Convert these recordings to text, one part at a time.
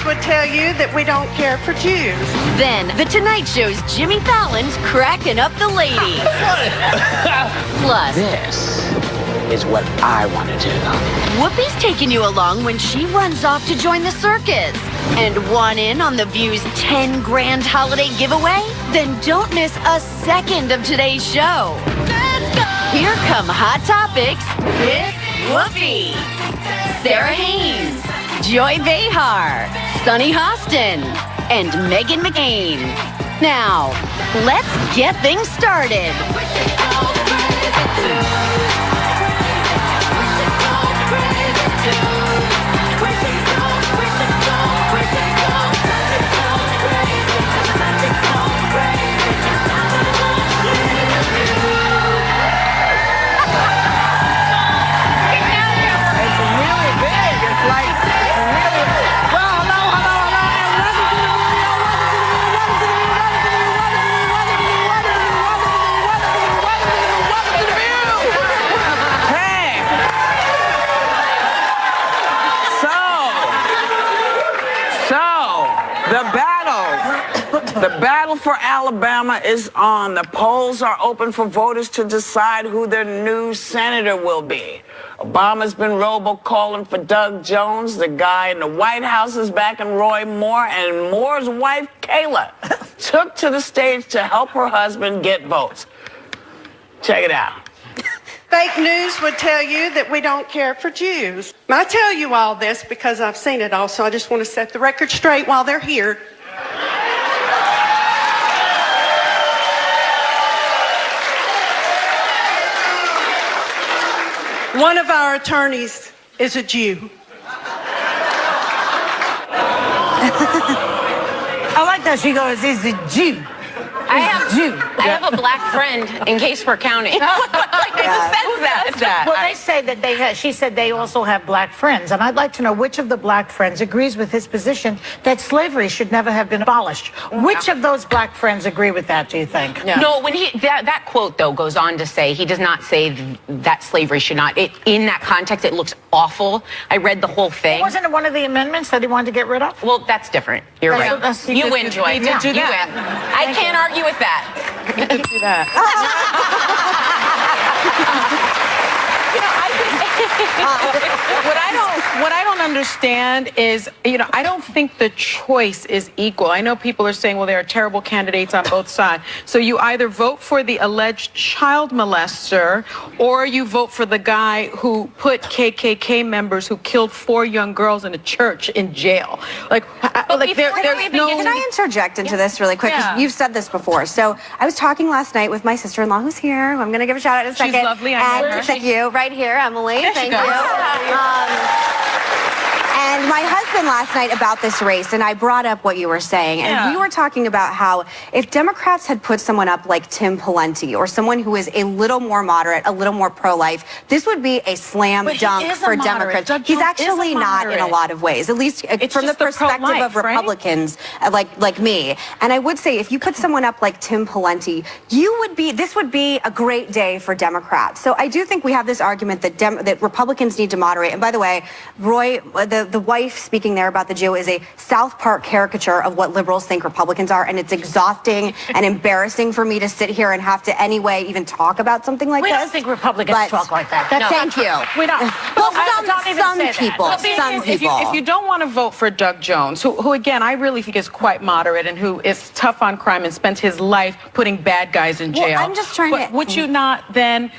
would tell you that we don't care for Jews. Then, The Tonight Show's Jimmy Fallon's cracking up the ladies. Plus, This is what I want to do. Whoopi's taking you along when she runs off to join the circus. And want in on The View's 10 grand holiday giveaway? Then don't miss a second of today's show. Let's go! Here come Hot Topics with Whoopi, Sarah Haynes, Joy Behar, Sunny Hostin, and Megan McCain. Now, let's get things started. The battle for Alabama is on. The polls are open for voters to decide who their new senator will be. Obama's been robocalling for Doug Jones. The guy in the White House is backing Roy Moore, and Moore's wife, Kayla, took to the stage to help her husband get votes. Check it out. Fake news would tell you that we don't care for Jews. I tell you all this because I've seen it all, so I just want to set the record straight while they're here. One of our attorneys is a Jew. I like that she goes, is a Jew. I have a black friend, in case we're counting. Well, they say that she said they also have black friends. And I'd like to know which of the black friends agrees with his position that slavery should never have been abolished. Which of those black friends agree with that, do you think? No, when that quote, though, goes on to say, he does not say that slavery should not. In that context, it looks awful. I read the whole thing. Wasn't it one of the amendments that he wanted to get rid of? Well, that's different. You're right. You win, Joy. He did do that. You win. I can't argue with that. You did do that. What I don't understand is, I don't think the choice is equal. I know people are saying, well, there are terrible candidates on both sides. So you either vote for the alleged child molester, or you vote for the guy who put KKK members who killed 4 young girls in a church in jail. Can I interject into this really quick? 'Cause you've said this before. So I was talking last night with my sister-in-law, who's here. Who I'm going to give a shout out in a second. She's lovely. I know her. Thank you. Right here, Emily. There Thank she you. goes. And my husband last night about this race, and I brought up what you were saying, and we were talking about how if Democrats had put someone up like Tim Pawlenty or someone who is a little more moderate, a little more pro-life, this would be a slam dunk for Democrats. He's actually not in a lot of ways, at least from the perspective of Republicans like me. And I would say if you put someone up like Tim Pawlenty, this would be a great day for Democrats. So I do think we have this argument that Republicans need to moderate. And by the way, Roy, the wife speaking there about the Jew is a South Park caricature of what liberals think Republicans are, and it's exhausting and embarrassing for me to sit here and have to anyway even talk about something like this. We don't think Republicans talk like that. Thank you. We don't. Well, some people. If you don't want to vote for Doug Jones, who again, I really think is quite moderate and who is tough on crime and spent his life putting bad guys in jail. Well, I'm just trying to... Would you not then...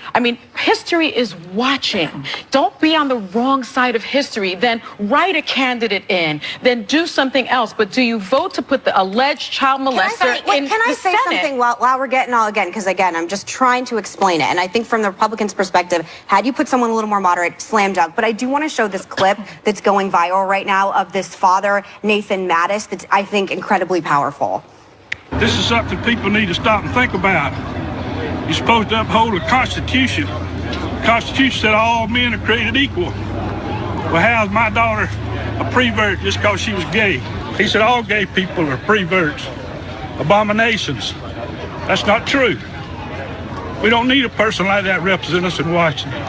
history is watching. Don't be on the wrong side of history. Then write a candidate in. Then do something else. But do you vote to put the alleged child molester in the Senate? Can I say something while we're getting all again? Because again, I'm just trying to explain it. And I think from the Republicans' perspective, had you put someone a little more moderate, slam dunk. But I do want to show this clip that's going viral right now of this father, Nathan Mattis, that's, I think, incredibly powerful. This is something people need to stop and think about. You're supposed to uphold the Constitution. The Constitution said all men are created equal. Well, how's my daughter a prevert just because she was gay? He said all gay people are preverts, abominations. That's not true. We don't need a person like that represent us in Washington.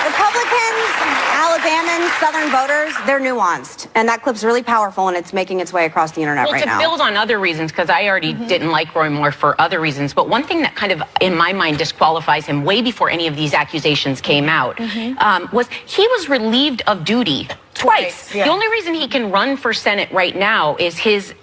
Republicans, Alabamans, Southern voters, they're nuanced. And that clip's really powerful, and it's making its way across the internet right now. Well, to build on other reasons, because I already didn't like Roy Moore for other reasons, but one thing that kind of, in my mind, disqualifies him way before any of these accusations came out was he was relieved of duty twice. Yeah. The only reason he can run for Senate right now is his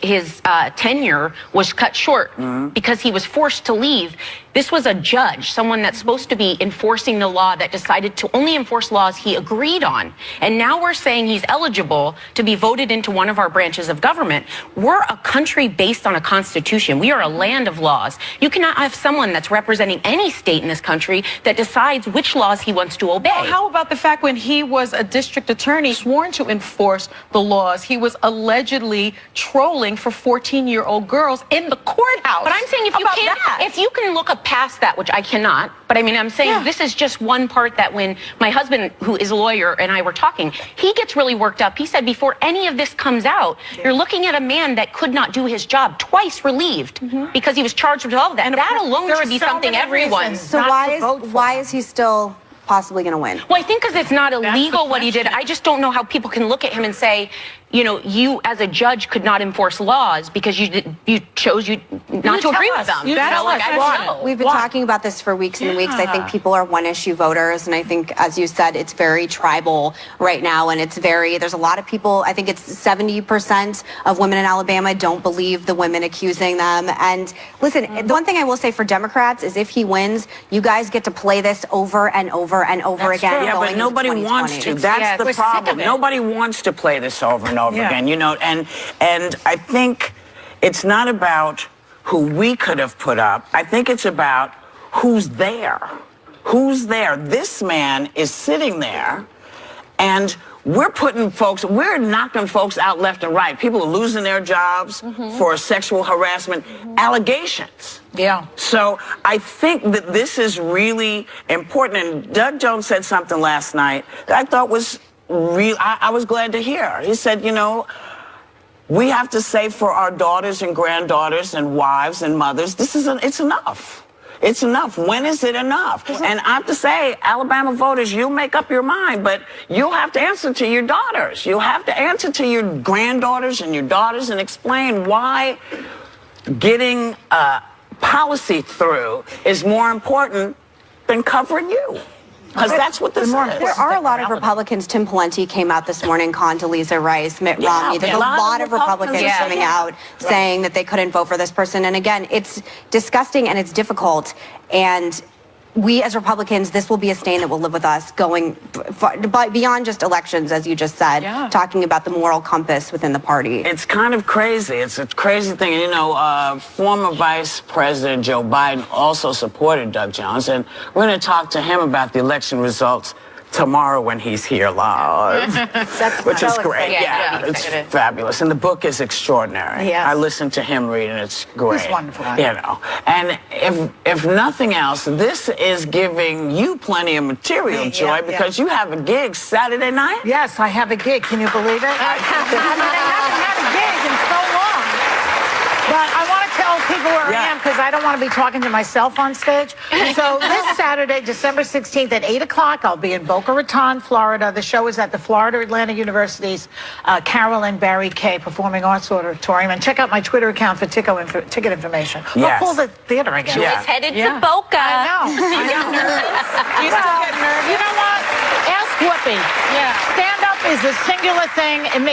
tenure was cut short because he was forced to leave. This was a judge, someone that's supposed to be enforcing the law, that decided to only enforce laws he agreed on. And now we're saying he's eligible to be voted into one of our branches of government. We're a country based on a constitution. We are a land of laws. You cannot have someone that's representing any state in this country that decides which laws he wants to obey. Well, how about the fact when he was a district attorney sworn to enforce the laws, he was allegedly trolling for 14-year-old girls in the courthouse? But I'm saying if you can look up past that, which I cannot, but I mean, I'm saying this is just one part that when my husband, who is a lawyer, and I were talking, he gets really worked up. He said before any of this comes out, you're looking at a man that could not do his job, twice relieved because he was charged with all of that. And that alone should be something everyone. So why is he still possibly going to win? Well, I think because it's not illegal what he did. I just don't know how people can look at him and say, you know, you as a judge could not enforce laws because you chose not to agree with them. We've been talking about this for weeks and weeks. I think people are one-issue voters, and I think, as you said, it's very tribal right now, and there's a lot of people. I think it's 70% of women in Alabama don't believe the women accusing them. And listen, the one thing I will say for Democrats is if he wins, you guys get to play this over and over and over again. Yeah, but nobody wants to. That's the problem. Nobody wants to play this over and over again, you know, and I think it's not about who we could have put up. I think it's about who's there. Who's there? This man is sitting there, and we're knocking folks out left and right. People are losing their jobs for sexual harassment allegations. Yeah. So I think that this is really important. And Doug Jones said something last night that I thought was real. I was glad to hear. He said, you know, we have to say for our daughters and granddaughters and wives and mothers, it's enough. It's enough. When is it enough? And I have to say, Alabama voters, you'll make up your mind, but you'll have to answer to your daughters. You'll have to answer to your granddaughters and your daughters and explain why getting policy through is more important than covering you. Because that's what this is. There are a lot of Republicans. Tim Pawlenty came out this morning, Condoleezza Rice, Mitt Romney. There's a lot of Republicans coming out saying that they couldn't vote for this person. And again, it's disgusting and it's difficult. And we as Republicans, this will be a stain that will live with us going beyond just elections, as you just said, talking about the moral compass within the party. It's kind of crazy. It's a crazy thing. You know, former Vice President Joe Biden also supported Doug Jones, and we're going to talk to him about the election results tomorrow when he's here live, which is great. It's fabulous. And the book is extraordinary. I listened to him read, and it's great. It's wonderful. You know, and if nothing else, this is giving you plenty of material, Joy, because you have a gig Saturday night. Yes, I have a gig. Can you believe it? I haven't had a gig in so long. But I want to tell people where I am because I don't want to be talking to myself on stage. So this Saturday, December 16th at 8 o'clock, I'll be in Boca Raton, Florida. The show is at the Florida Atlantic University's Carolyn Barry Kay Performing Arts Auditorium. And check out my Twitter account for ticket information. Yes. We'll call the theater again. Joy's headed to Boca. I know. I get nervous. You still get nervous? You know what? Ask Whoopi. Stand up is a singular thing, and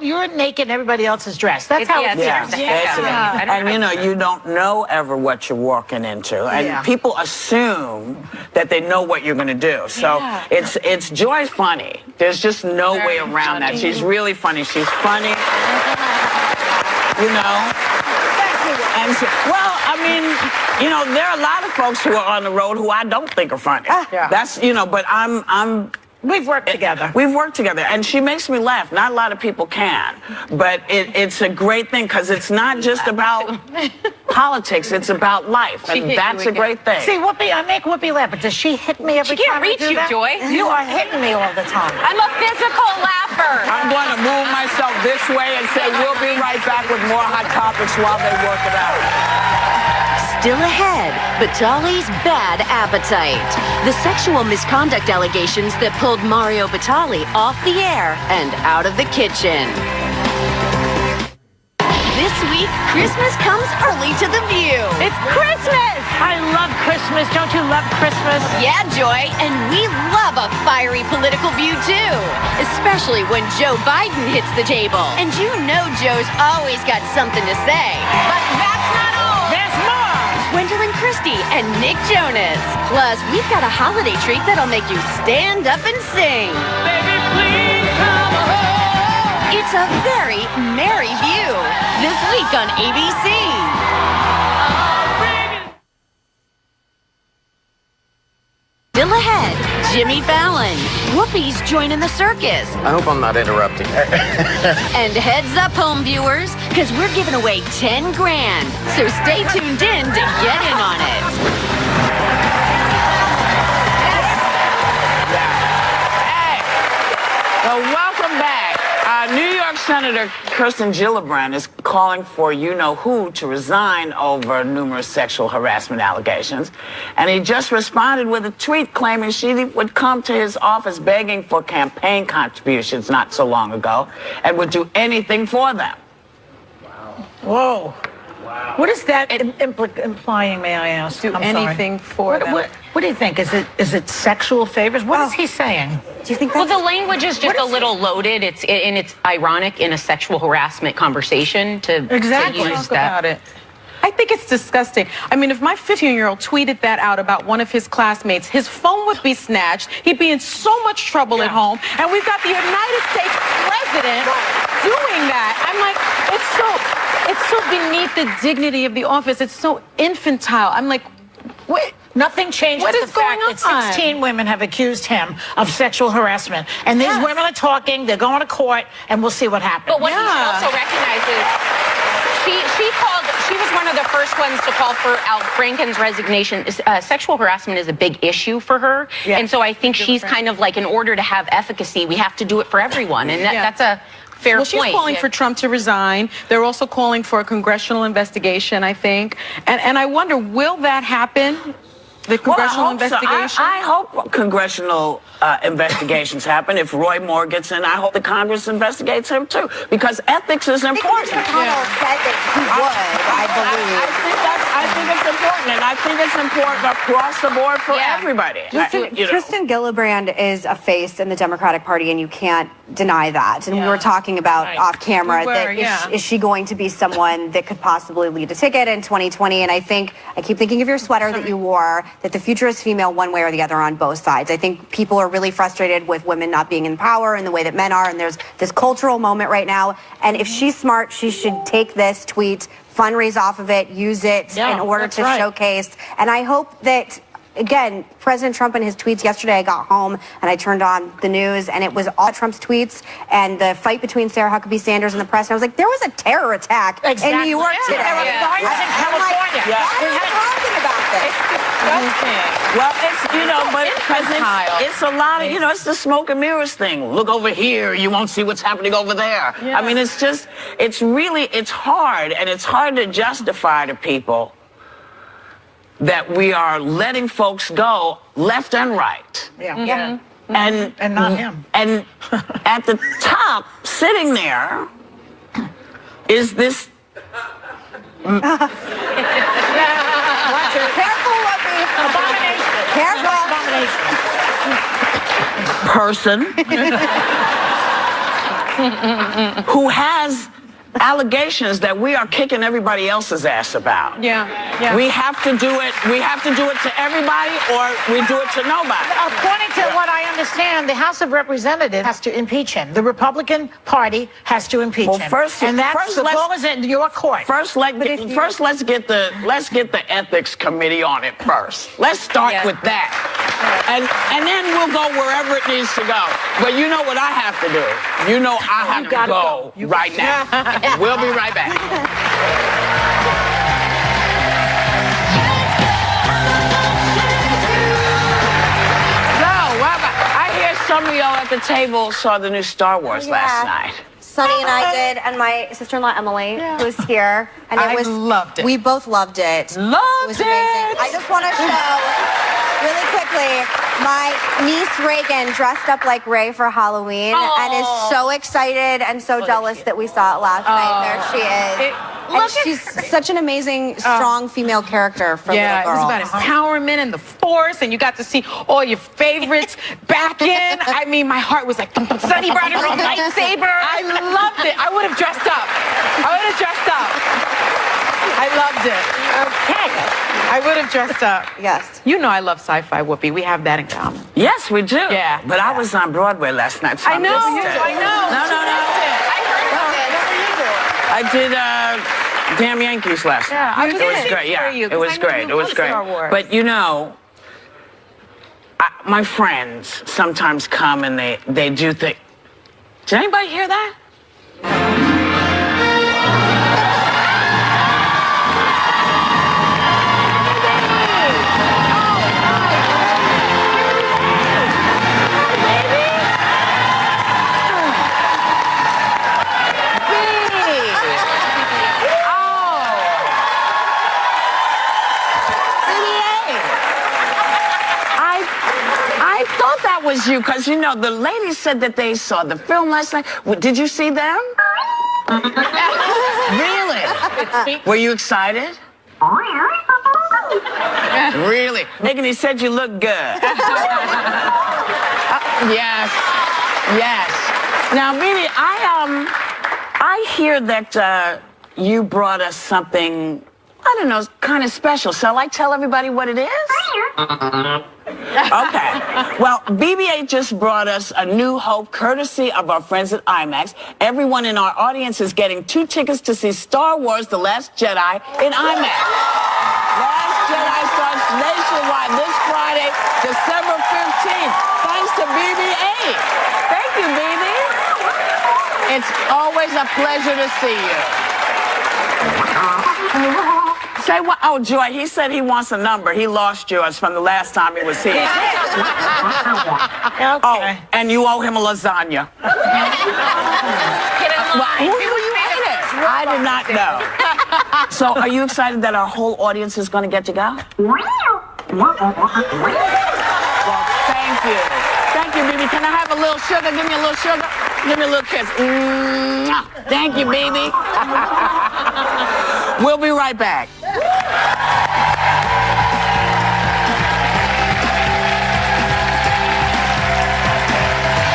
you're naked and everybody else is dressed. That's how it feels. And you know, you don't know ever what you're walking into, and people assume that they know what you're going to do. So it's Joy's funny. There's just no way around that. She's really funny. She's funny. You know. And well, I mean, you know, there are a lot of folks who are on the road who I don't think are funny. That's, you know, but we've worked together. We've worked together, and she makes me laugh. Not a lot of people can, but it's a great thing because it's not just about politics; it's about life, and that's a great thing. See, Whoopi, I make Whoopi laugh, but does she hit me every time I do that? She can't reach you, Joy. You are hitting me all the time. I'm a physical laugher. I'm going to move myself this way and say we'll be right back with more Hot Topics while they work it out. Still ahead, Batali's bad appetite. The sexual misconduct allegations that pulled Mario Batali off the air and out of the kitchen. This week, Christmas comes early to The View. It's Christmas! I love Christmas. Don't you love Christmas? Yeah, Joy, and we love a fiery political view, too. Especially when Joe Biden hits the table. And you know Joe's always got something to say. But that's not all. There's more! Gwendolyn Christie and Nick Jonas. Plus, we've got a holiday treat that'll make you stand up and sing. Baby, please come home. It's a very merry view. This week on ABC. Still ahead, Jimmy Fallon. Whoopi's joining the circus. I hope I'm not interrupting. And heads up, home viewers, because we're giving away 10 grand. So stay tuned in to get in on it. Well, welcome back. New York Senator Kirsten Gillibrand is calling for you-know-who to resign over numerous sexual harassment allegations. And he just responded with a tweet claiming she would come to his office begging for campaign contributions not so long ago and would do anything for them. Whoa. What is that implying, may I ask? Do anything for them. What do you think? Is it sexual favors? What is he saying? Do you think Well, that's... the language is just a little loaded. It's ironic in a sexual harassment conversation to use Talk about it. I think it's disgusting. I mean, if my 15-year-old tweeted that out about one of his classmates, his phone would be snatched. He'd be in so much trouble at home. And we've got the United States president doing that. I'm like, it's so beneath the dignity of the office. It's so infantile. I'm like, what? Nothing changes What the is going fact that 16 women have accused him of sexual harassment. And these women are talking, they're going to court, and we'll see what happens. But what he also recognizes, she was one of the first ones to call for Al Franken's resignation. Sexual harassment is a big issue for her. Yeah. And so I think she's kind of like, in order to have efficacy, we have to do it for everyone. And that's a fair point. Well, she's calling for Trump to resign. They're also calling for a congressional investigation, I think. And I wonder, will that happen? The congressional investigation? I hope congressional investigations happen. If Roy Moore gets in, I hope the Congress investigates him too, because ethics is important. McConnell said that he would, I believe. I think it's important, and I think it's important across the board for everybody. Kristen Gillibrand is a face in the Democratic Party, and you can't deny that. And we were talking about off camera is she going to be someone that could possibly lead a ticket in 2020? And I keep thinking of your sweater that you wore, that the future is female one way or the other on both sides. I think people are really frustrated with women not being in power in the way that men are, and there's this cultural moment right now. And if she's smart, she should take this tweet, fundraise off of it, use it in order to showcase. And I hope that, again, President Trump and his tweets yesterday, I got home and I turned on the news and it was all Trump's tweets and the fight between Sarah Huckabee Sanders and the press. And I was like, there was a terror attack in New York today. in California. Why are we talking about this? Well, it's a lot of, it's the smoke and mirrors thing. Look over here, you won't see what's happening over there. Yeah. I mean, it's hard, and it's hard to justify to people that we are letting folks go left and right. Yeah. And not him. And at the top, sitting there, is this... Careful, Whoopi. Abomination. Careful. Person who has allegations that we are kicking everybody else's ass about. Yeah. We have to do it. We have to do it to everybody, or we do it to nobody. According to what I understand, the House of Representatives has to impeach him. The Republican Party has to impeach him. And the ball is in your court. Let's get the ethics committee on it first. Let's start with that. And then we'll go wherever it needs to go. But you know what I have to do? I have to go right now. We'll be right back. So, I hear some of y'all at the table saw the new Star Wars last night. Sonny and I did, and my sister-in-law Emily, who's here, and I loved it. We both loved it. It was amazing. I just want to show really quickly. My niece Reagan dressed up like Ray for Halloween and is so excited and so jealous that we saw it last night. There she is. And she's such an amazing, strong female character for little girls. It was about empowerment and the force, and you got to see all your favorites back in. I mean, my heart was like, Sonny brought her own lightsaber. I loved it. I would have dressed up. I loved it. Okay. I would have dressed up. Yes. You know I love sci-fi, Whoopi. We have that in common. Yes, we do. Yeah. But I was on Broadway last night, so I know. missed it. I know. No. I did Damn Yankees last night. It was great. Yeah, you, it was great. It was great. Star Wars. But you know, my friends sometimes come and they do things. Did anybody hear that? Was you, because you know the ladies said that they saw the film last night. Did you see them? Really? Were you excited? Really? Megan, he said you look good. Yes. Now, Mimi, I hear that you brought us something, I don't know, kind of special. Shall I tell everybody what it is? Okay. Well, BB-8 just brought us A New Hope, courtesy of our friends at IMAX. Everyone in our audience is getting 2 tickets to see Star Wars The Last Jedi in IMAX. Last Jedi starts nationwide this Friday, December 15th, thanks to BB-8. Thank you, BB. It's always a pleasure to see you. Say what? Oh, Joy, he said he wants a number. He lost yours from the last time he was here. Okay. Oh, and you owe him a lasagna. Who you ate it? I did not know. So are you excited that our whole audience is going to get to go? Well, thank you. Thank you, baby. Can I have a little sugar? Give me a little sugar. Give me a little kiss. Thank you, baby. We'll be right back.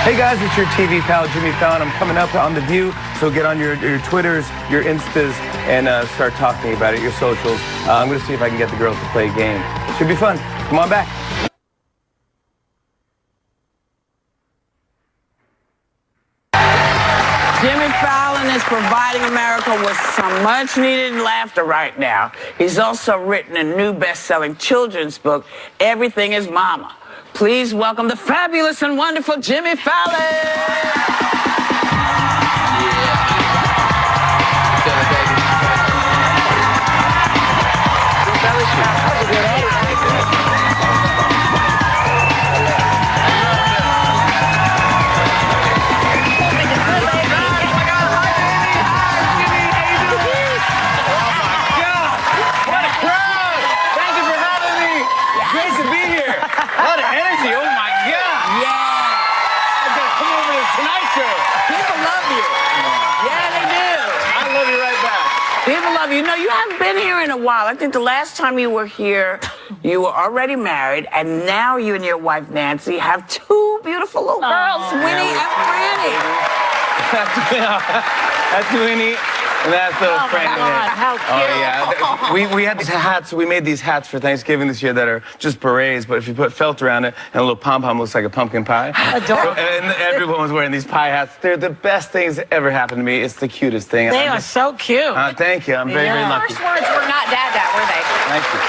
Hey guys, it's your TV pal, Jimmy Fallon. I'm coming up on The View, so get on your Twitters, your Instas, and start talking about it, your socials. I'm going to see if I can get the girls to play a game. Should be fun. Come on back. Jimmy Fallon is providing America with some much-needed laughter right now. He's also written a new best-selling children's book, Everything is Mama. Please welcome the fabulous and wonderful Jimmy Fallon. You know, you haven't been here in a while. I think the last time you were here, you were already married, and now you and your wife, Nancy, have 2 beautiful little girls, Winnie and Franny. That's Winnie, and that's little Franny. How cute. Oh, yeah. We had these hats. We made these hats for Thanksgiving this year that are just berets, but if you put felt around it and a little pom-pom, looks like a pumpkin pie. Adorable. And everyone was wearing these pie hats. They're the best things that ever happened to me. It's the cutest thing. They are so cute. Thank you. I'm very, very lucky. First words were not dad, were they? Thank you.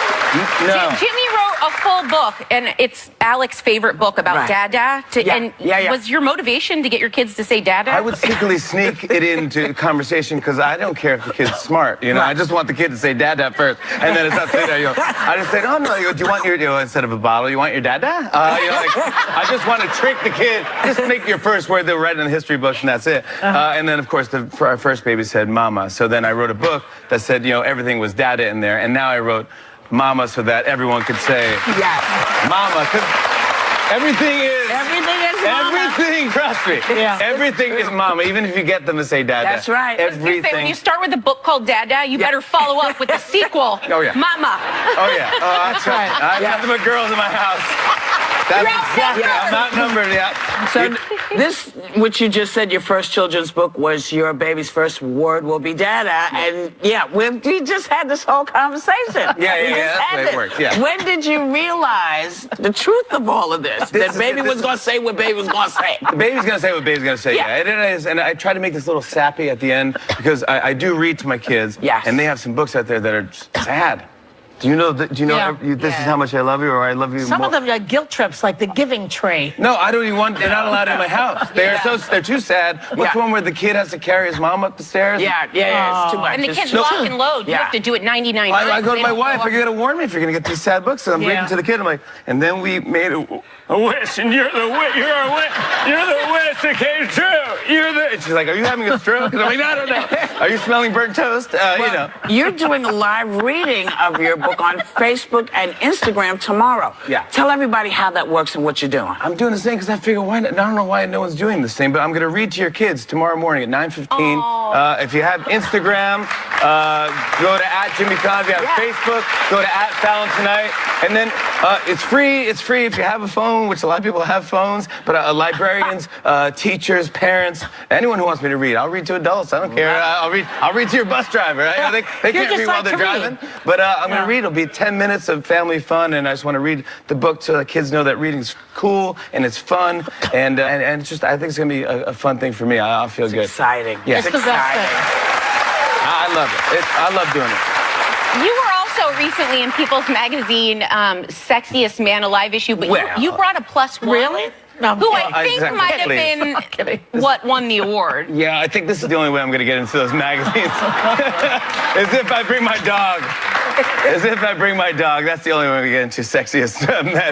No. Jimmy wrote a full book, and it's Alex's favorite book about Dada. Was your motivation to get your kids to say Dada? I would secretly sneak it into conversation because I don't care if the kid's smart. You know, I just want the kid to say Dada first, and then it's up to you. I just say, oh no, do you want your instead of a bottle, you want your Dada? I just want to trick the kid. Just make your first word. They'll write in the history books, and that's it. And then of course, for our first baby said Mama. So then I wrote a book that said, everything was Dada in there, and now I wrote Mama so that everyone could say Mama, because everything is Mama. Everything, trust me. Yeah. Everything is Mama, even if you get them to say Dada. That's right. Everything. Say, when you start with a book called Dada, you better follow up with the sequel. Mama. Oh yeah. Oh, that's right. I have nothing but girls in my house. That's exactly. I'm outnumbered. So this, which you just said, your first children's book was your baby's first word will be Dada, and we just had this whole conversation. That's the way it works. Yeah. When did you realize the truth of all of this? That baby was going to say what baby was going to say. The baby's going to say what baby's going to say. Yeah. It is, and I try to make this little sappy at the end because I do read to my kids. Yes. And they have some books out there that are just sad. Do you know? This is how much I love you, or I love you. Some of them are guilt trips, like the giving tray. No, I don't even want. They're not allowed in my house. They're too sad. What's one where the kid has to carry his mom up the stairs? It's too much. And the kids lock and load. You have to do it 99 times. I go to my wife. I gotta warn me if you're gonna get these sad books. And I'm reading to the kid. I'm like, and then we made a wish, and you're the wish that came true. And she's like, are you having a stroke? And I'm like, no, no. Are you smelling burnt toast? You're doing a live reading of your book on Facebook and Instagram tomorrow. Yeah. Tell everybody how that works and what you're doing. I'm doing this thing because I figure why not? I don't know why no one's doing this thing, but I'm going to read to your kids tomorrow morning at 9:15. If you have Instagram, go to @JimmyFallon. If you have Facebook, go to @Fallon Tonight. And then it's free. It's free if you have a phone, which a lot of people have phones. But librarians, teachers, parents, anyone who wants me to read, I'll read to adults. I don't care. I'll read to your bus driver. Right? They can't read while they're driving. But I'm going to read. It'll be 10 minutes of family fun, and I just want to read the book so the kids know that reading's cool and it's fun, and it's just, I think it's going to be a fun thing for me. I'll feel good. Exciting. Yeah. It's the best thing. I love it. I love doing it. You were also recently in People's Magazine Sexiest Man Alive issue, but you brought a +1. Really? Who I think might have been what won the award. Yeah, I think this is the only way I'm going to get into those magazines. As if I bring my dog. As if I bring my dog. That's the only way we get into Sexiest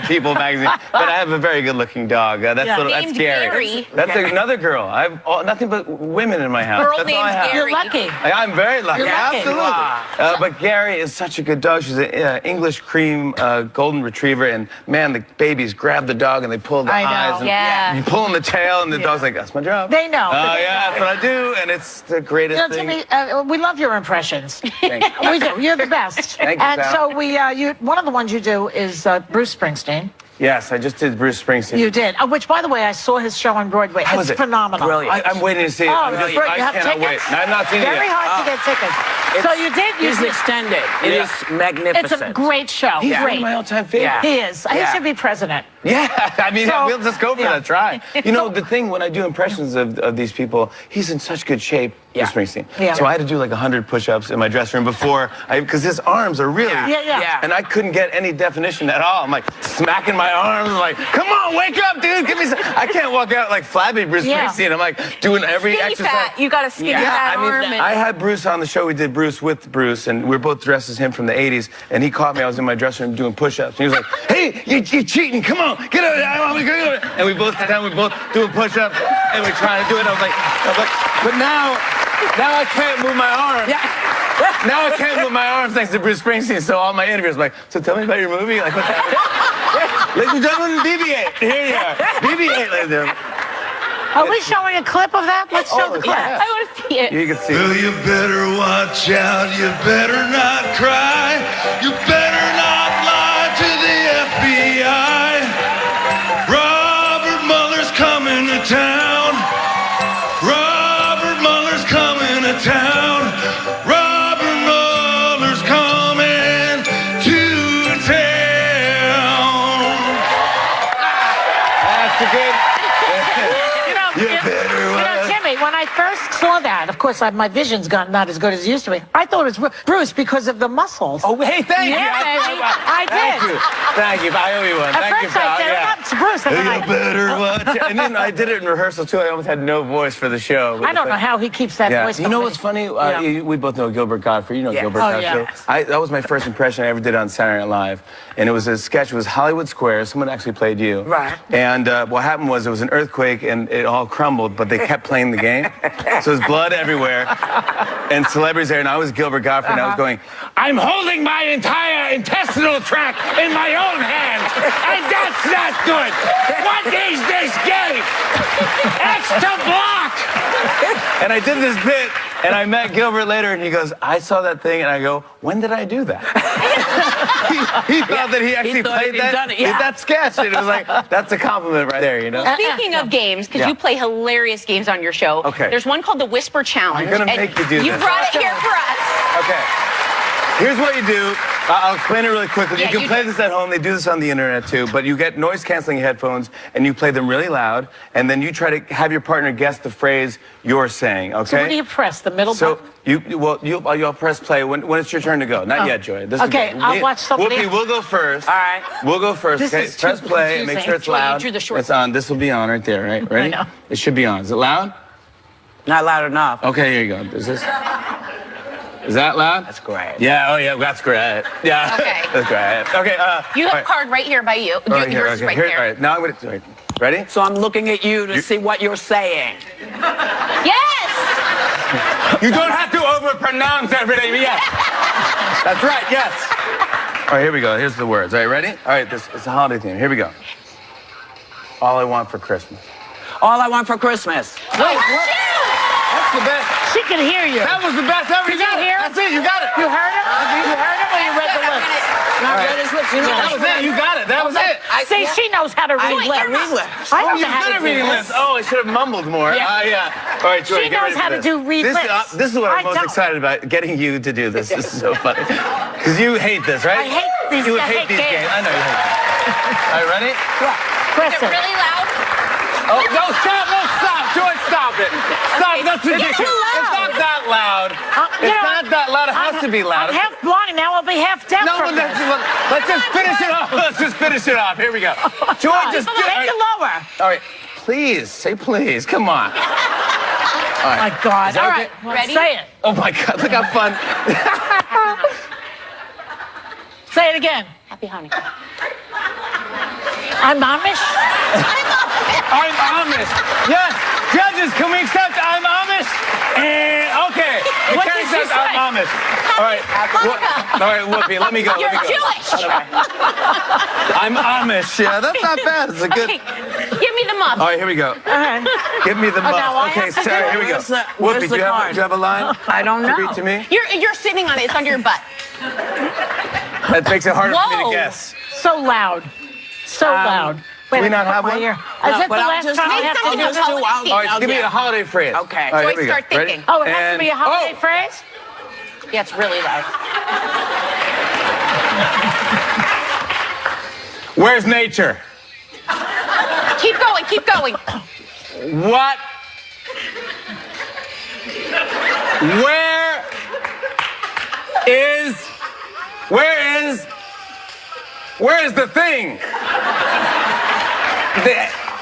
People magazine. But I have a very good-looking dog. That's Gary. That's another girl. I have nothing but women in my house. Girl named Gary. You're lucky. I'm very lucky. You're lucky. Absolutely. But Gary is such a good dog. She's an English cream golden retriever, and man, the babies grab the dog and they pull the eyes. And you pull on the tail, and the dog's like, "That's my job." They know. That's what I do, and it's the greatest thing. Jimmy, we love your impressions. Thank you. We do. You're the best. Thank you, and Sal. so one of the ones you do is Bruce Springsteen. Yes, I just did Bruce Springsteen. You did. Which, by the way, I saw his show on Broadway. How was it's it? phenomenal. Brilliant. I'm waiting to see it. Oh, I cannot wait. I've not seen it yet. Very hard to get tickets. So you did. It's extended. It is magnificent. It's a great show. He's one of my all-time favorites. He is. He should be president. Yeah, I mean, we'll just go for that. Try. You know, the thing when I do impressions of these people, he's in such good shape. Bruce Springsteen. Yeah. So I had to do like 100 push-ups in my dressing room before, because his arms are really. Yeah. And I couldn't get any definition at all. I'm like smacking my arms, like, come on, wake up, dude, give me some. I can't walk out like flabby Bruce Springsteen. I'm like doing every Skinny exercise. fat. You got a skinny fat arm. I had Bruce on the show. We did Bruce with Bruce, and we were both dressed as him from the 80s. And he caught me. I was in my dressing room doing push-ups. And he was like, "Hey, you cheating? Come on, get out of there!" And we both sit down. We both doing push-ups, and we're trying to do it. I was like, but now I can't move my arms. Now I can't move my arms thanks to Bruce Springsteen. So all my interviews are like, so tell me about your movie. Like, what's happening? Ladies and gentlemen, BB-8. Here you are. BB-8, ladies and gentlemen. Are we showing a clip of that? Let's show the clip. I want to see it. You can see it. Well, you better watch out. You better not cry. You better not lie to the FBI. Robert Mueller's coming to town. Robert Mueller's coming to town. Robert Mueller's coming to town. That's a good. You know, You better watch. Jimmy, when I first saw that, of course, my vision's not as good as it used to be. I thought it was Bruce because of the muscles. Oh, hey, thank you. Yeah, baby. I Thank did. you. Thank you. I owe you one. At Thank you, first I pal. said, Yeah. it's Bruce. And then You better watch. And then I did it in rehearsal, too. I almost had no voice for the show. I don't know how he keeps that voice. You know what's funny? We both know Gilbert Godfrey. You know Gilbert Godfrey. Yeah. That was my first impression I ever did on Saturday Night Live. And it was a sketch. It was Hollywood Squares. Someone actually played you. Right. And what happened was there was an earthquake and it all crumbled, but they kept playing the game. So there's blood everywhere. And celebrities there. And I was Gilbert Godfrey. And I was going, I'm holding my entire intestinal tract in my own hands. And that's not good. What is this game? X to block. And I did this bit. And I met Gilbert later, and he goes, I saw that thing, and I go, when did I do that? he thought that he actually played that sketch, and it was like, that's a compliment right there, you know? Speaking of games, because you play hilarious games on your show, there's one called the Whisper Challenge. I'm going to make you do this. You brought it here for us. Okay. Here's what you do. I'll explain it really quickly. Yeah, you can play this at home. They do this on the internet, too. But you get noise-canceling headphones, and you play them really loud, and then you try to have your partner guess the phrase you're saying, okay? So what do you press, the middle button? You'll press play when it's your turn to go. Not yet, Joy. This okay, is I'll watch somebody. Whoopi, we'll go first. All right. We'll go first, This okay? is too Press play and make sure it's Joy, you loud. drew the short It's on. This will be on right there, right? Ready? know. It should be on. Is it loud? Not loud enough. Okay, here you go. Is that loud? That's great. Yeah, oh yeah, that's great. Yeah. Okay. That's great. Okay, You have a card right here by you. right here, Yours is right Here, there. all right, now I'm gonna, all right, ready? So I'm looking at you to see what you're saying. Yes! You don't have to overpronounce everything, but yes. That's right, yes. All right, here we go. Here's the words. All right, ready? All right, this is a holiday theme. Here we go. All I want for Christmas. All I want for Christmas. Wait, what? That's the best. She can hear you. That was the best ever. Did you hear? That's it, you got it. You heard him? You heard him or you read the lips? Not read his lips. You know That was it, you got it. That was it. See, she knows how to read lips. I Oh, don't you're know how good to at do reading lips. lists. Oh, I should have mumbled more. Yeah. All right, Joy, She get knows ready how for to this. do read lips. This is what I'm I most don't. excited about, getting you to do this. This is so funny. Because you hate this, right? I hate these- You I hate hate these games. games. I know you hate them. All right, ready? Press Is it. it really loud? Oh, no, stop. Joy, stop it. Stop, that's ridiculous. too loud. It's not that loud. You It's know, not that loud. It has to be loud. I'm half blind. Now I'll be half deaf No, from this. let's just finish it off. Let's just finish it off. Here we go. Joy, just do Make it lower. All right, please, say please. Come on. Oh, my God. Is that All okay? right. Well, Ready? say it. Oh, my God. Look how fun. Say it again. Happy Hanukkah. I'm Amish. I'm Amish. Yes. Judges, can we accept I'm Amish? And, okay. We What can did she accept I'm say? Amish. All right. All right, Whoopi, let me go. You're let me go. Jewish. I'm Amish. Yeah, that's not bad. It's a good. Okay, give me the muff. All right, here we go. Give me the muff. now I Okay, have to do sorry, it? here we go. Where's Whoopi, the do card? you have a line? I don't To know. read to me? You're sitting on it. It's under your butt. That makes it harder for me to Whoa. guess. So loud. So loud. Do we not have one? Is it the but I'll last just- time I Make have to something do up. this? Holiday theme. All right, give me a holiday phrase. Okay. All right, Joy, here we go. start thinking. Ready? Oh, it has to be a holiday Oh! phrase? Yeah, it's really loud. Where's nature? Keep going. Keep going. What? Where is the thing?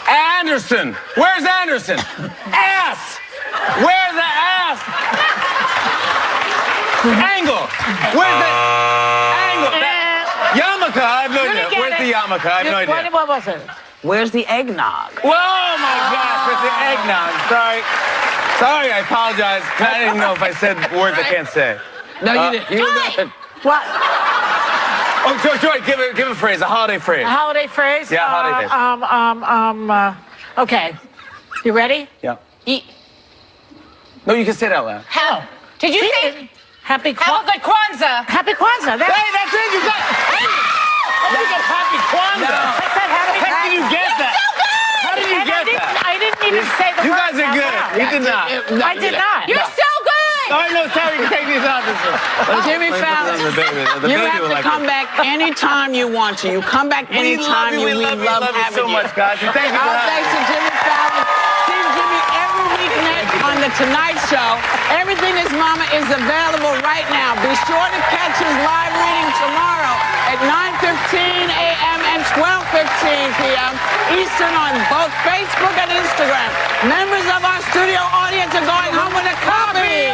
Anderson. Where's Anderson? Ass. Where's the ass? Angle. Where's the angle? Yarmulke. I have no idea. Where's the yarmulke? I have no idea. What was it? Where's the eggnog? Whoa, my gosh, with the eggnog. Sorry, I apologize. I didn't know if I said words I can't say. No, you didn't. You didn't. What? Oh, Joy, give a phrase, a holiday phrase. A holiday phrase? Yeah, holiday phrase. Okay. You ready? Yeah. No, you can say it out loud. How? Did you say? Happy Have a good Kwanzaa. Happy Kwanzaa. Hey, that's it. You got it. Oh, you got Happy Kwanzaa. I said happy How did you get that? How did you get that? I didn't even say the You word guys are out good. loud. You did not. I did not. You're so good. All right, no, sorry, you can take these off. Jimmy Fallon, The baby you have will to like come it. back anytime you want to. You come back anytime We we love you love so having much, guys. Thank you for Thanks having to me. Jimmy Fallon. See Jimmy every week next The Tonight Show. Everything is Mama is available right now. Be sure to catch his live reading tomorrow at 9:15 a.m. and 12:15 p.m. Eastern on both Facebook and Instagram. Members of our studio audience are going home with a copy.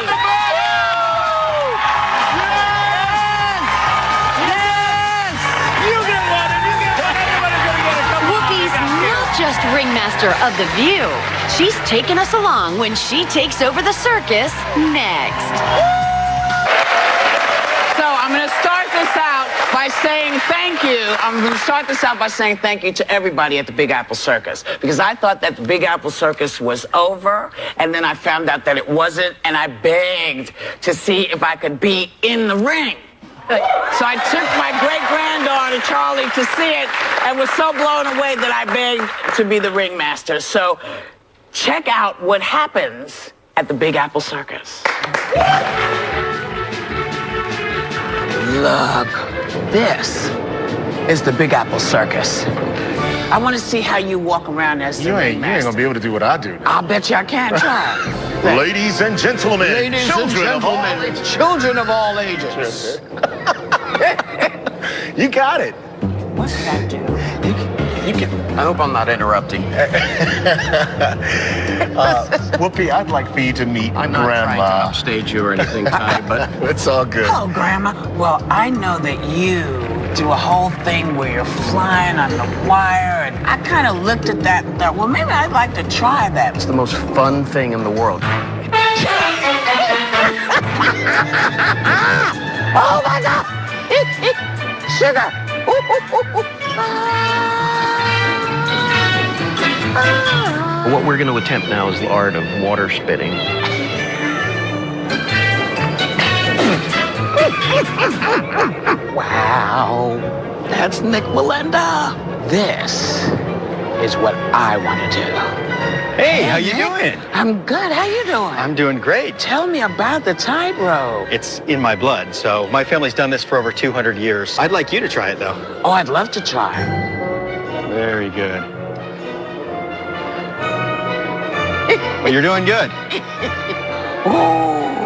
Just ringmaster of The View. She's taking us along when she takes over the circus next. So I'm going to start this out by saying thank you. I'm going to start this out by saying thank you to everybody at the Big Apple Circus, because I thought that the Big Apple Circus was over, and then I found out that it wasn't, and I begged to see if I could be in the ring. So I took my great-granddaughter, Charlie, to see it and was so blown away that I begged to be the ringmaster. So check out what happens at the Big Apple Circus. Look, this is the Big Apple Circus. I want to see how you walk around as the ringmaster. You ain't gonna be able to do what I do. I'll bet you I can try. Ladies and gentlemen, children of all ages. You got it. What did I do? You can. I hope I'm not interrupting. Whoopi, I'd like for you to meet I'm not Grandma. trying to upstage you or anything, Ty, but It's all good. Oh, Grandma. Well, I know that you do a whole thing where you're flying on the wire, and I kind of looked at that and thought, well, maybe I'd like to try that. it's the most fun thing in the world. Oh, my God! Sugar! What we're going to attempt now is the art of water spitting. Wow. That's Nick Melinda. This is what I want to do. Hey, how you doing? I'm good. How you doing? I'm doing great. Tell me about the tightrope. It's in my blood, so my family's done this for over 200 years. I'd like you to try it, though. Oh, I'd love to try. Very good. Well, you're doing good. Ooh.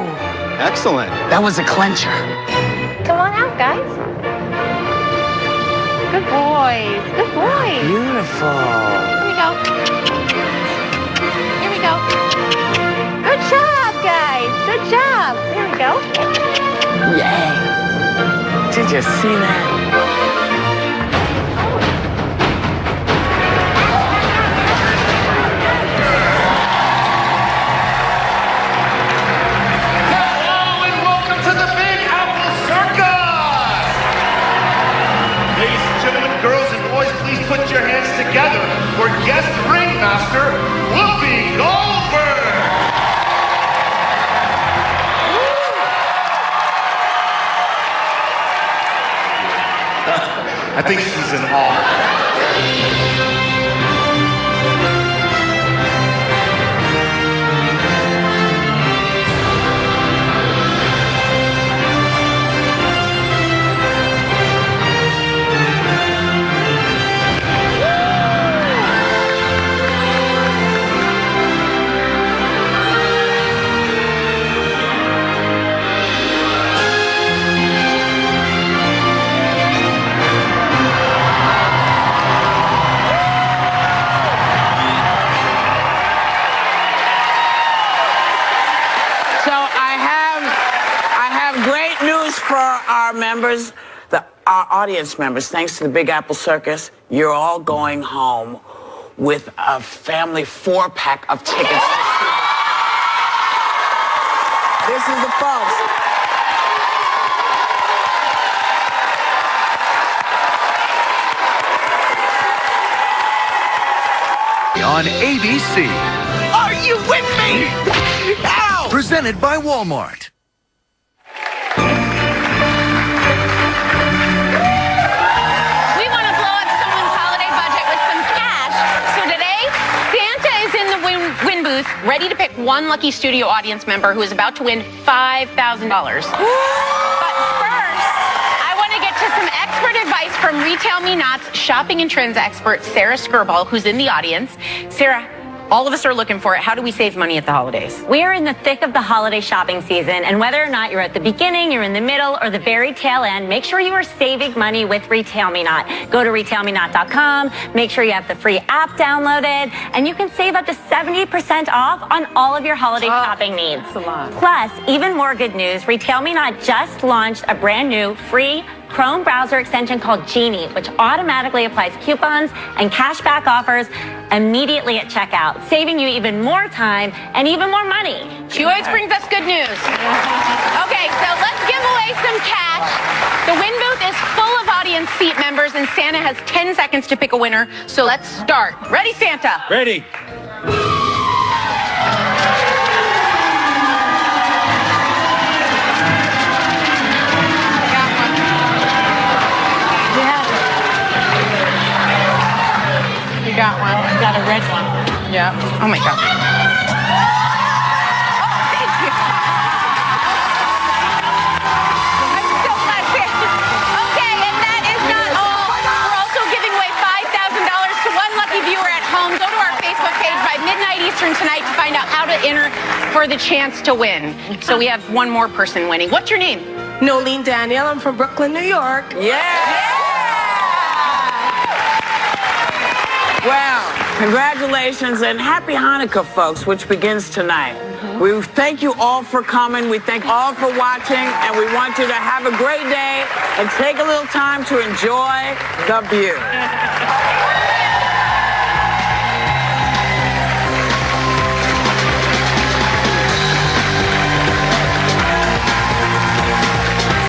Excellent. That was a clincher. Come on out, guys. Good boys. Good boys. Beautiful. Here we go. Here we go. Good job, guys. Good job. Here we go. Yay. Did you see that? Put your hands together for guest ringmaster Whoopi Goldberg. I think she's in awe. Members, our audience members, thanks to the Big Apple Circus, you're all going home with a family 4-pack of tickets to see this is the folks. On ABC. Are you with me? Ow! Presented by Walmart. Ready to pick one lucky studio audience member who is about to win $5,000. But first, I want to get to some expert advice from Retail Me Not's shopping and trends expert, Sarah Skirball, who's in the audience. Sarah, All of us are looking for it. How do we save money at the holidays? We are in the thick of the holiday shopping season, and whether or not you're at the beginning, you're in the middle, or the very tail end, make sure you are saving money with RetailMeNot. Go to RetailMeNot.com, make sure you have the free app downloaded, and you can save up to 70% off on all of your holiday shopping needs. That's a lot. Plus, even more good news, RetailMeNot just launched a brand new free Chrome browser extension called Genie, which automatically applies coupons and cashback offers immediately at checkout, saving you even more time and even more money. She always brings us good news. Okay, so let's give away some cash. The win booth is full of audience seat members, and Santa has 10 seconds to pick a winner. So let's start. Ready, Santa? Ready. You got one. I got a red one. Yeah. Oh my God. Thank you. I'm so glad. Okay, and that is not all. We're also giving away $5,000 to one lucky viewer at home. Go to our Facebook page by midnight Eastern tonight to find out how to enter for the chance to win. So we have one more person winning. What's your name? Nolene Daniel. I'm from Brooklyn, New York. Yeah. Well, congratulations and happy Hanukkah, folks, which begins tonight. We thank you all for coming. We thank all for watching, and we want you to have a great day and take a little time to enjoy the view.